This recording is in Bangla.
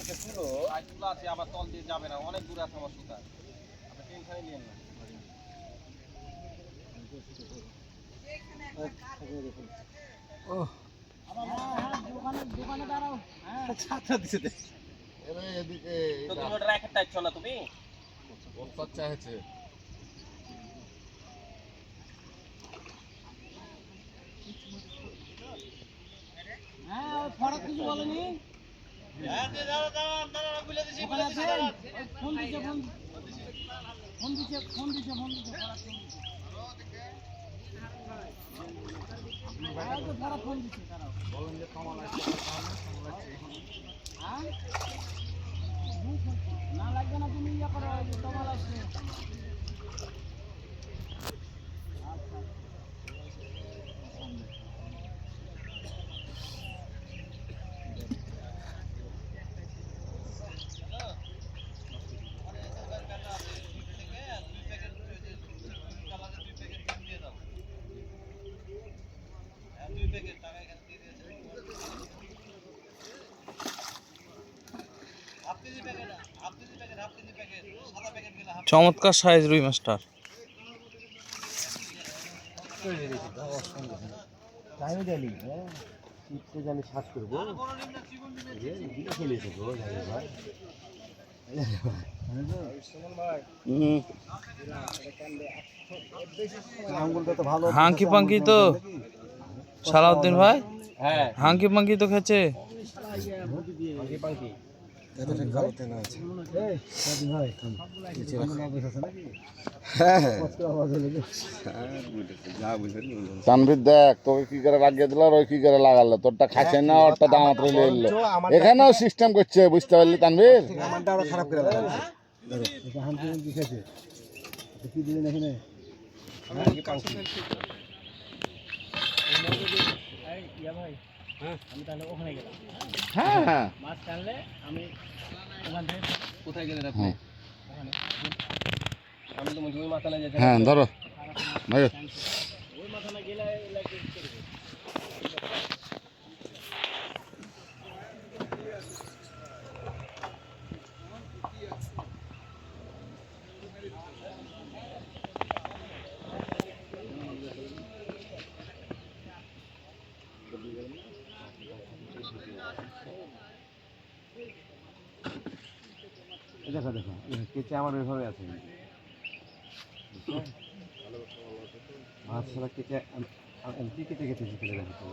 তুলো আছে আবার তল দিয়ে যাবে না, অনেক দূরে আছে আমার সুতা। আপনি টেনশনই নিয়েন না। ও দোকানে দাঁড়াও। হ্যাঁ ছাত্র দিছে দে। এদিকে তো তুমি ওটা রেখে টাইছো না তুমি? খরচা হয়েছে। হ্যাঁ ফরাক কিছু বলেনি। হ্যাঁ দে দাও দাও আপনারা বলে দিছি বলে দিছি ফোন দিছে ফোন দিছে ফরাক ফোন দিছে। আর তো ফরাক ফোন দিছে তারাও বলেন যে কমাল আসছে হ্যাঁ না লাগবে না তুমি ইয়া করো কমাল আসছে। আচ্ছা চমৎকার সাইজ রুই মাছটার। হাঙ্কি পাঙ্কি তো সালাউদ্দিন ভাই, হ্যাঁ হাঙ্কি পাঙ্কি তো খেছে। তানভীর দেখ তোকে কি করে লাগিয়ে দিল আর ওই কি করে লাগালো, তোরটা খাইছে না ওরটা দামাত রইলে এলো। এখানেও সিস্টেম করছে, বুঝতে পারলি তানভীর? খারাপ করে কি দিলেন এখানে? আমি তাহলে ওখানে গেলাম। হ্যাঁ হ্যাঁ মাছ টানলে আমি ওখান থেকে কোথায় গেলেন আপনি? ওখানে আমি তো ওই মাথায় যেতে হ্যাঁ ধরো ভাই। ওই মাথায় গেলে দেখো দেখো কেচে আমার ওইভাবে আছে মাছ ছাড়া কেচে কি কেটে কেটে ফেলে দেখো।